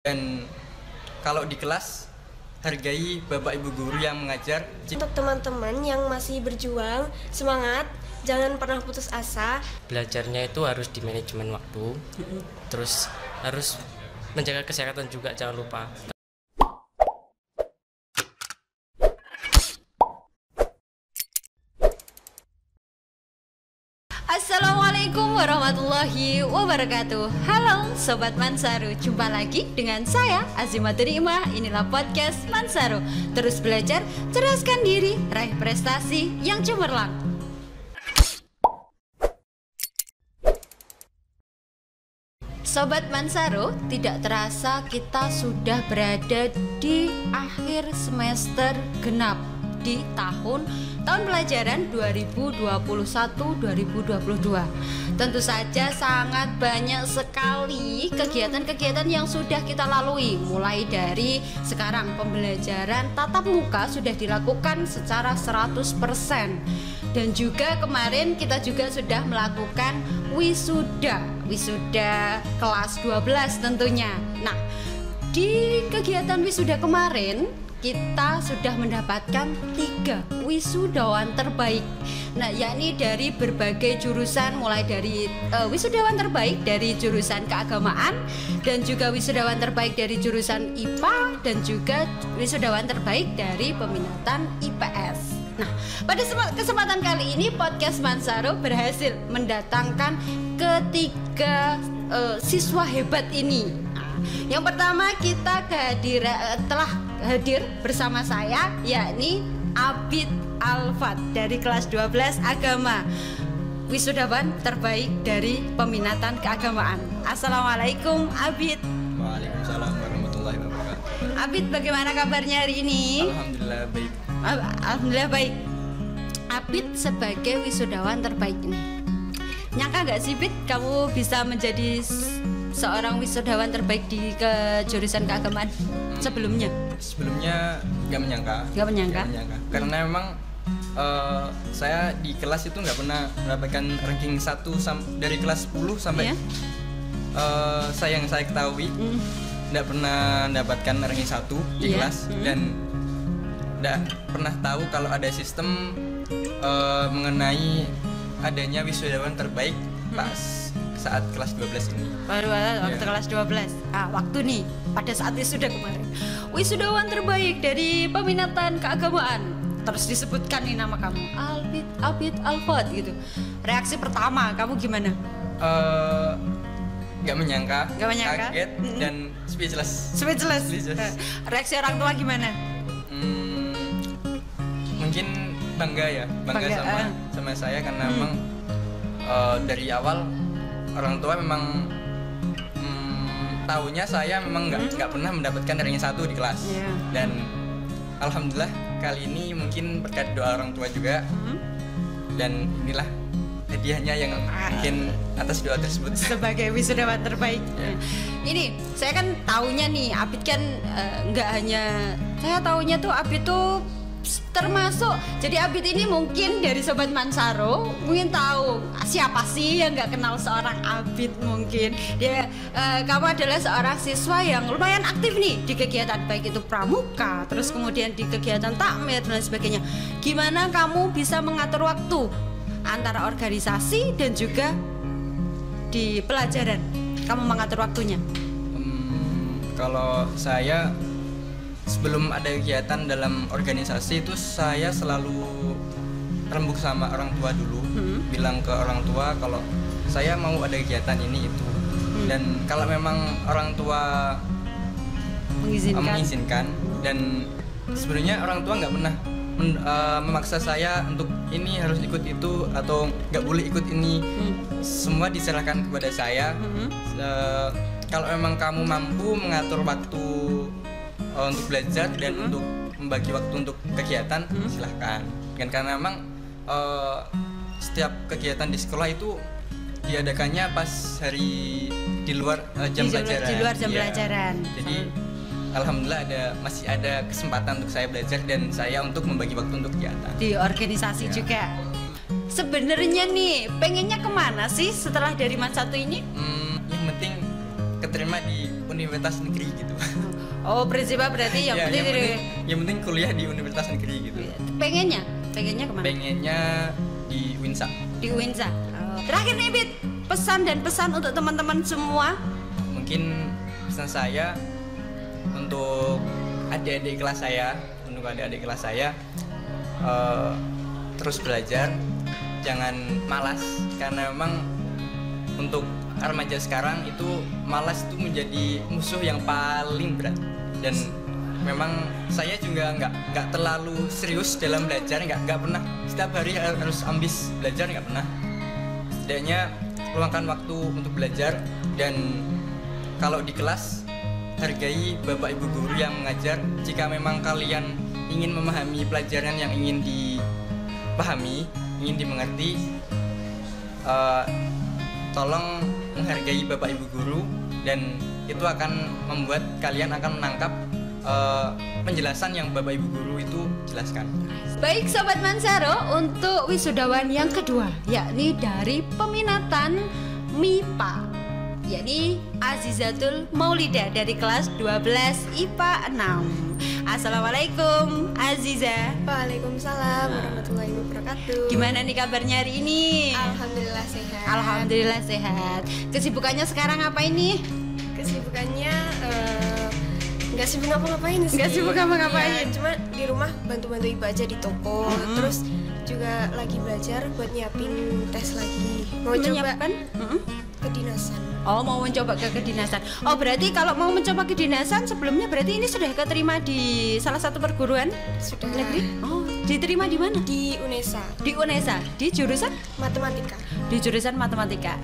Dan kalau di kelas, hargai bapak ibu guru yang mengajar. Untuk teman-teman yang masih berjuang, semangat, jangan pernah putus asa. Belajarnya itu harus di manajemen waktu, terus harus menjaga kesehatan juga, jangan lupa. Assalamualaikum warahmatullahi wabarakatuh. Halo Sobat Mansaru, jumpa lagi dengan saya Azimatul Imah. Inilah podcast Mansaru. Terus belajar, ceraskan diri, raih prestasi yang cemerlang. Sobat Mansaru, tidak terasa kita sudah berada di akhir semester genap di tahun pelajaran 2021-2022. Tentu saja sangat banyak sekali kegiatan-kegiatan yang sudah kita lalui. Mulai dari sekarang pembelajaran tatap muka sudah dilakukan secara 100%. Dan juga kemarin kita juga sudah melakukan wisuda kelas 12 tentunya. Nah, di kegiatan wisuda kemarin kita sudah mendapatkan 3 wisudawan terbaik. Nah, yakni dari berbagai jurusan, mulai dari wisudawan terbaik dari jurusan keagamaan, dan juga wisudawan terbaik dari jurusan IPA, dan juga wisudawan terbaik dari peminatan IPS. Nah, pada kesempatan kali ini podcast Mansaru berhasil mendatangkan ketiga siswa hebat ini. Yang pertama kita telah hadir bersama saya, yakni Abid Alfat dari kelas 12 agama, wisudawan terbaik dari peminatan keagamaan. Assalamualaikum Abid. Waalaikumsalam warahmatullahi wabarakatuh. Abid, bagaimana kabarnya hari ini? Alhamdulillah baik. Alhamdulillah baik. Abid sebagai wisudawan terbaik ini, nyangka gak sih Bid kamu bisa menjadi seorang wisudawan terbaik di jurusan keagamaan sebelumnya? Sebelumnya nggak menyangka. Karena memang saya di kelas itu nggak pernah mendapatkan ranking 1 dari kelas 10 sampai yang saya ketahui nggak pernah mendapatkan ranking 1 di kelas. Dan nggak pernah tahu kalau ada sistem mengenai adanya wisudawan terbaik pas saat kelas 12 ini. Baru waktu kelas 12. Waktu nih pada saat wisuda kemarin, wisudawan terbaik dari peminatan keagamaan, terus disebutkan nih nama kamu, Abid Alfat gitu. Reaksi pertama kamu gimana? Nggak menyangka, kaget dan speechless. Reaksi orang tua gimana? Mungkin bangga sama saya karena memang dari awal orang tua memang tahunya saya memang nggak pernah mendapatkan ranking 1 di kelas. Dan alhamdulillah kali ini mungkin berkat doa orang tua juga. Dan inilah hadiahnya yang mungkin atas doa tersebut sebagai wisudawan terbaik. Ini saya kan tahunya nih Abid kan nggak hanya saya tahunya tuh Abid tuh termasuk, jadi Abid ini mungkin dari Sobat Mansaru mungkin tahu siapa sih yang nggak kenal seorang Abid. Mungkin dia kamu adalah seorang siswa yang lumayan aktif nih di kegiatan baik itu pramuka, terus kemudian di kegiatan takmir dan sebagainya. Gimana kamu bisa mengatur waktu antara organisasi dan juga di pelajaran? Kamu mengatur waktunya? Kalau saya sebelum ada kegiatan dalam organisasi itu saya selalu rembuk sama orang tua dulu, bilang ke orang tua kalau saya mau ada kegiatan ini itu. Dan kalau memang orang tua mengizinkan, dan sebenarnya orang tua nggak pernah memaksa saya untuk ini harus ikut itu atau nggak boleh ikut ini. Semua diserahkan kepada saya. Kalau memang kamu mampu mengatur waktu untuk belajar dan untuk membagi waktu untuk kegiatan, silahkan. Dan karena memang setiap kegiatan di sekolah itu diadakannya pas hari di luar jam pelajaran. Di luar jam pelajaran. Jadi alhamdulillah masih ada kesempatan untuk saya belajar dan saya untuk membagi waktu untuk kegiatan. Di organisasi juga. Sebenarnya nih pengennya kemana sih setelah dari Man 1 ini? Yang penting keterima di universitas negeri gitu. Oh, prinsipnya berarti yang Ya, penting yang penting kuliah di universitas negeri gitu. pengennya kemana? Pengennya di Winsa. Di Winsa. Terakhir nih Bit, pesan dan pesan untuk teman-teman semua. Mungkin pesan saya untuk adik-adik kelas saya, terus belajar, jangan malas, karena memang untuk remaja sekarang itu malas itu menjadi musuh yang paling berat. Dan memang saya juga nggak terlalu serius dalam belajar, nggak pernah setiap hari harus ambis belajar, nggak pernah. Setidaknya luangkan waktu untuk belajar, dan kalau di kelas hargai bapak ibu guru yang mengajar. Jika memang kalian ingin memahami pelajaran yang ingin dipahami, ingin dimengerti, tolong menghargai bapak ibu guru, dan itu akan membuat kalian akan menangkap penjelasan yang bapak ibu guru itu jelaskan. Baik Sobat Mansaro, untuk wisudawan yang kedua, yakni dari peminatan MIPA, yakni Azizatul Maulida dari kelas 12 IPA 6. Assalamualaikum Aziza. Waalaikumsalam warahmatullahi wabarakatuh. Gimana nih kabarnya hari ini? Alhamdulillah sehat. Alhamdulillah sehat. Kesibukannya sekarang apa ini? Kesibukannya nggak sibuk ngapa-ngapain sih. Nggak sibuk ngapa-ngapain. Iya, cuma di rumah bantu-bantu ibu aja di toko. Terus juga lagi belajar buat nyiapin tes lagi. Mau coba kedinasan. Oh, mau mencoba ke kedinasan. Oh, berarti kalau mau mencoba kedinasan sebelumnya berarti ini sudah keterima di salah satu perguruan Sudah. negeri? Oh, diterima di mana? Di UNESA. Di UNESA. Di jurusan? Matematika. Di jurusan matematika.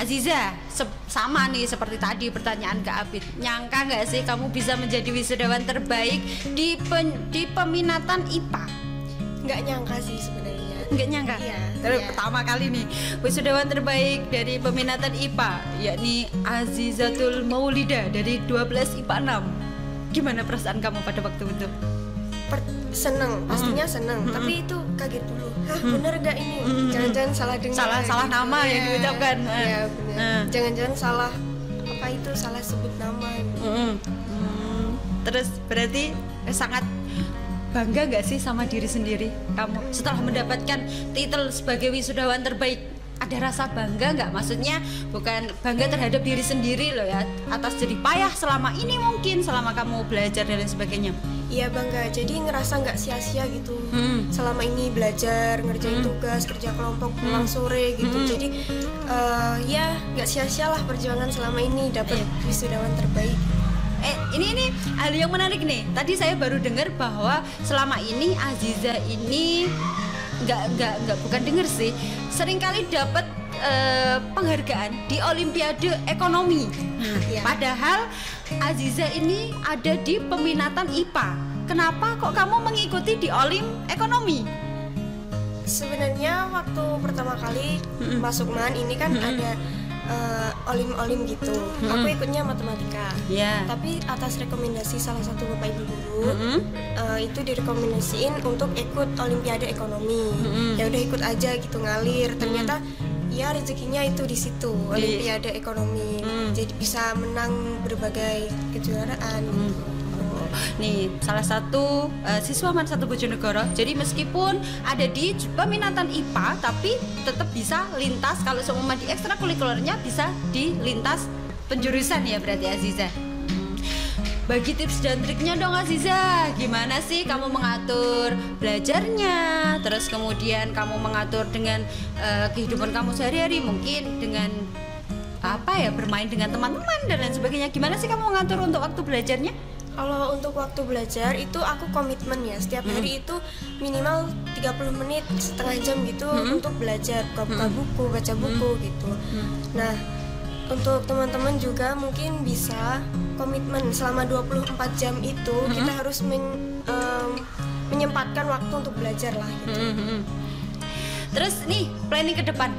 Aziza, sama nih seperti tadi pertanyaan Kak Abid. Nyangka nggak sih kamu bisa menjadi wisudawan terbaik di peminatan IPA? Nggak nyangka sih sebenarnya. Nggak nyangka? Iya. Terus Iya. pertama kali nih wisudawan terbaik dari peminatan IPA, yakni Azizatul Maulida dari 12 IPA 6. Gimana perasaan kamu pada waktu itu? Seneng, pastinya seneng. Tapi itu kaget dulu. Hah, bener gak ini? Jangan-jangan salah dengar. Salah gitu. nama yang Iya. diucapkan. Iya, bener. Jangan-jangan salah apa itu, salah sebut nama. Terus berarti sangat bangga nggak sih sama diri sendiri kamu setelah mendapatkan titel sebagai wisudawan terbaik? Ada rasa bangga nggak? Maksudnya bukan bangga terhadap diri sendiri loh ya, atas jerih payah selama ini mungkin selama kamu belajar dan lain sebagainya. Iya bangga, jadi ngerasa nggak sia-sia gitu. Selama ini belajar, ngerjain tugas, kerja kelompok, pulang sore gitu. Jadi ya nggak sia-sia lah perjuangan selama ini dapat wisudawan terbaik. Ini hal yang menarik nih. Tadi saya baru dengar bahwa selama ini Aziza ini nggak bukan dengar sih, seringkali dapat penghargaan di Olimpiade Ekonomi. Iya. Padahal Aziza ini ada di peminatan IPA. Kenapa kok kamu mengikuti di Olim Ekonomi? Sebenarnya waktu pertama kali masuk MAN ini kan ada olim gitu. Aku ikutnya matematika. Ya. Tapi atas rekomendasi salah satu bapak ibu guru, itu direkomendasiin untuk ikut Olimpiade Ekonomi. Ya udah ikut aja gitu, ngalir. Ternyata ya rezekinya itu di situ, Olimpiade Ekonomi. Jadi bisa menang berbagai kejuaraan. Nih salah satu siswa MAN 1 Bojonegoro. Jadi meskipun ada di peminatan IPA tapi tetap bisa lintas, kalau seumpama di ekstrakurikulernya bisa di lintas penjurusan ya berarti Aziza. Bagi tips dan triknya dong Aziza, gimana sih kamu mengatur belajarnya, terus kemudian kamu mengatur dengan kehidupan kamu sehari-hari, mungkin dengan bermain dengan teman-teman dan lain sebagainya. Gimana sih kamu mengatur untuk waktu belajarnya? Kalau untuk waktu belajar itu aku komitmen ya, setiap hari itu minimal 30 menit, setengah jam gitu untuk belajar, buka buku, baca buku gitu. Nah, untuk teman-teman juga mungkin bisa komitmen selama 24 jam itu kita harus menyempatkan waktu untuk belajar lah gitu. Terus nih planning ke depan,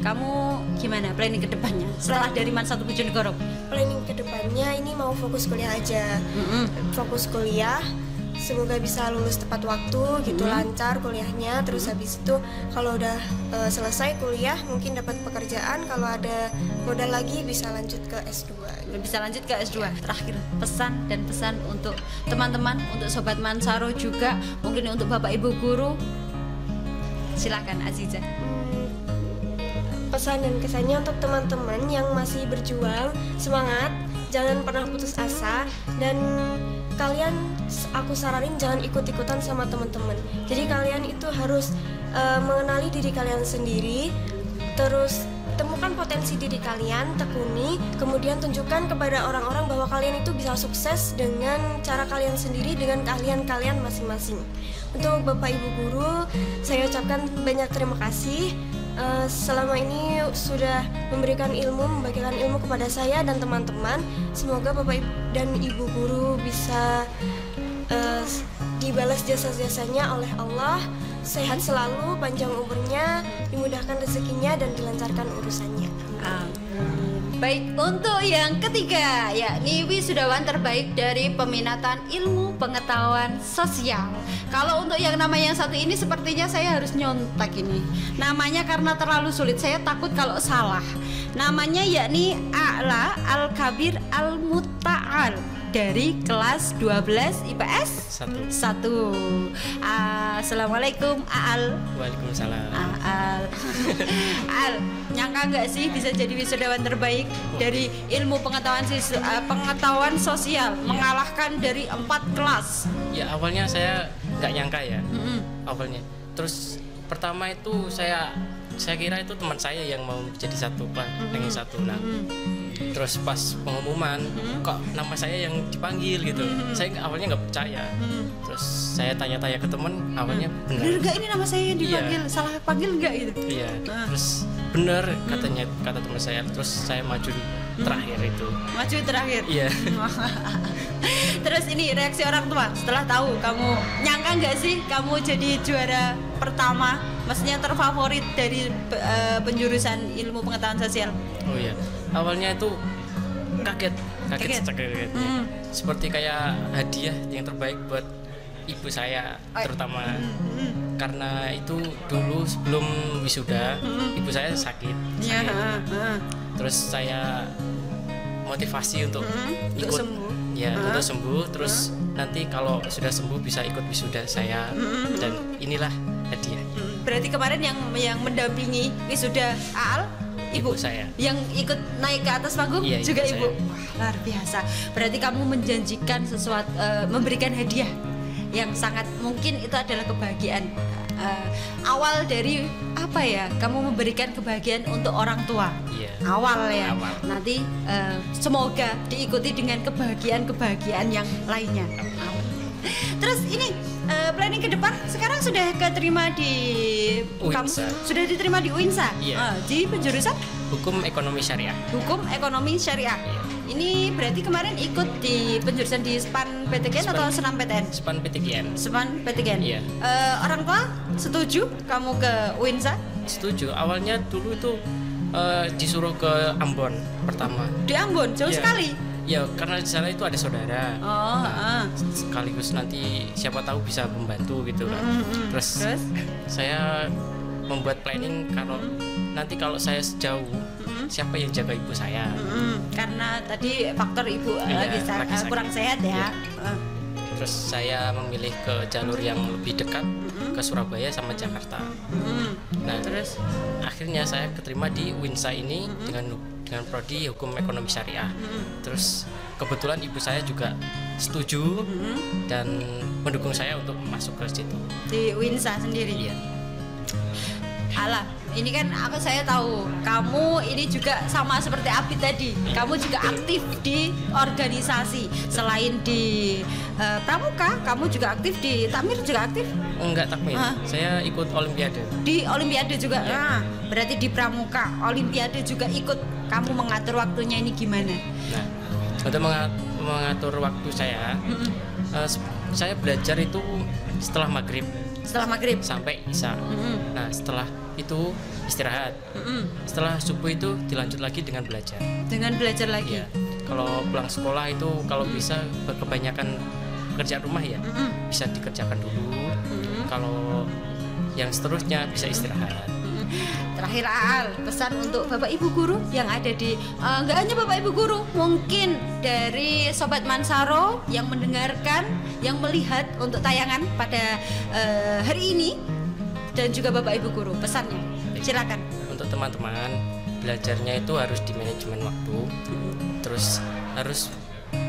kamu gimana planning ke depannya setelah dari MAN 1 Bojonegoro? Planning ke depannya ini mau fokus kuliah aja. Fokus kuliah semoga bisa lulus tepat waktu gitu, lancar kuliahnya. Terus habis itu kalau udah selesai kuliah mungkin dapat pekerjaan, kalau ada modal lagi bisa lanjut ke S2. Bisa lanjut ke S2. Terakhir pesan untuk teman-teman, untuk sobat Mansaro juga, mungkin untuk Bapak Ibu guru. Silakan Aziza. Pesan dan kesannya untuk teman-teman yang masih berjuang, semangat, jangan pernah putus asa, dan kalian aku saranin jangan ikut-ikutan sama teman-teman. Jadi kalian itu harus mengenali diri kalian sendiri, terus temukan potensi diri kalian, tekuni, kemudian tunjukkan kepada orang-orang bahwa kalian itu bisa sukses dengan cara kalian sendiri, dengan keahlian kalian masing-masing. Untuk Bapak Ibu guru, saya ucapkan banyak terima kasih. Selama ini sudah memberikan ilmu, membagikan ilmu kepada saya dan teman-teman. Semoga Bapak dan Ibu guru bisa dibalas jasa-jasanya oleh Allah, sehat selalu, panjang umurnya, dimudahkan rezekinya dan dilancarkan urusannya. Baik, untuk yang ketiga, yakni wisudawan terbaik dari peminatan ilmu pengetahuan sosial. Kalau untuk yang nama yang satu ini sepertinya saya harus nyontek ini. Namanya karena terlalu sulit, saya takut kalau salah. Namanya yakni A'la Al-Kabir Al-Mutta'al dari kelas 12 IPS 1. Assalamualaikum Aal. Waalaikumsalam. Aal. Aal, nyangka nggak sih bisa jadi wisudawan terbaik dari ilmu pengetahuan sosial, mengalahkan dari 4 kelas? Ya awalnya saya nggak nyangka ya. Awalnya. Terus pertama itu saya kira itu teman saya yang mau jadi satu kelas dengan satu. Nah, terus pas pengumuman kok nama saya yang dipanggil gitu, saya awalnya nggak percaya. Terus saya tanya-tanya ke temen, awalnya bener nggak ini nama saya yang dipanggil, salah panggil nggak gitu? Iya. Terus bener kata teman saya. Terus saya maju terakhir itu. Maju terakhir. Iya. Terus ini reaksi orang tua setelah tahu kamu, nyangka nggak sih kamu jadi juara pertama, maksudnya terfavorit dari penjurusan ilmu pengetahuan sosial? Oh iya, awalnya itu kaget. Seperti kayak hadiah yang terbaik buat ibu saya terutama. Karena itu dulu sebelum wisuda ibu saya sakit. Terus saya motivasi untuk ikut sembuh. Ya, untuk sembuh. Terus nanti kalau sudah sembuh bisa ikut wisuda saya. Dan inilah hadiah. Berarti kemarin yang mendampingi wisuda Aal ibu saya, yang ikut naik ke atas panggung juga ibu. Wah, luar biasa. Berarti kamu menjanjikan sesuatu, memberikan hadiah yang sangat mungkin itu adalah kebahagiaan awal dari apa ya? Kamu memberikan kebahagiaan untuk orang tua. Awal ya. Nanti semoga diikuti dengan kebahagiaan yang lainnya. Terus ini planning ke depan sekarang sudah keterima di UINSA. Sudah diterima di UINSA. Di penjurusan Hukum Ekonomi Syariah. Hukum Ekonomi Syariah. Ini berarti kemarin ikut di penjurusan di SPAN PTKN atau Senam PTN? SPAN PTKN. SPAN PTKN. Iya. Orang tua setuju kamu ke UINSA? Setuju. Awalnya dulu itu disuruh ke Ambon pertama. Di Ambon jauh sekali. Ya karena di sana itu ada saudara. Sekaligus nanti siapa tahu bisa membantu gitu kan. Terus saya membuat planning kalau saya sejauh siapa yang jaga ibu saya. Karena tadi faktor ibu lagi kurang sehat ya. Terus saya memilih ke jalur yang lebih dekat ke Surabaya sama Jakarta. Nah, terus akhirnya saya keterima di UINSA ini dengan prodi Hukum Ekonomi Syariah. Terus kebetulan ibu saya juga setuju dan mendukung saya untuk masuk ke situ. Di UINSA sendiri. Iya. Alah, ini kan saya tahu kamu ini juga sama seperti Abid tadi. Kamu juga aktif di organisasi. Selain di Pramuka, kamu juga aktif di Takmir juga aktif? Enggak Takmir. Saya ikut Olimpiade. Di Olimpiade juga. Nah, berarti di Pramuka, Olimpiade juga ikut. Kamu mengatur waktunya ini gimana? Nah, untuk mengatur waktu saya belajar itu setelah maghrib. Sampai isya. Nah setelah itu istirahat. Setelah subuh itu dilanjut lagi dengan belajar. Dengan belajar lagi. Ya. Kalau pulang sekolah itu kalau bisa kebanyakan pekerjaan rumah ya bisa dikerjakan dulu. Kalau yang seterusnya bisa istirahat. Terakhir Al, pesan untuk Bapak Ibu guru yang ada di nggak hanya Bapak Ibu guru, mungkin dari Sobat Mansaro yang mendengarkan, yang melihat untuk tayangan pada hari ini, dan juga Bapak Ibu guru, pesannya silakan. Untuk teman-teman, belajarnya itu harus di manajemen waktu, terus harus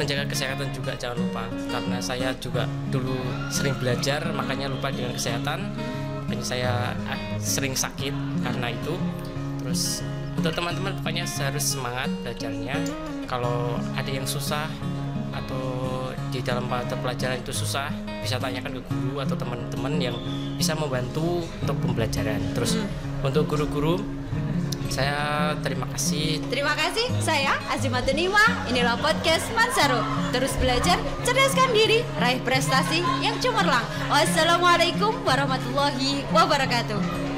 menjaga kesehatan juga, jangan lupa, karena saya juga dulu sering belajar makanya lupa dengan kesehatan. Makanya saya sering sakit karena itu. Terus untuk teman-teman pokoknya harus semangat belajarnya. Kalau ada yang susah atau di dalam mata pelajaran itu susah, bisa tanyakan ke guru atau teman-teman yang bisa membantu untuk pembelajaran. Terus untuk guru-guru, saya terima kasih. Terima kasih, saya Azimatun Nima. Inilah podcast Mansaro. Terus belajar, cerdaskan diri, raih prestasi yang cemerlang. Wassalamualaikum warahmatullahi wabarakatuh.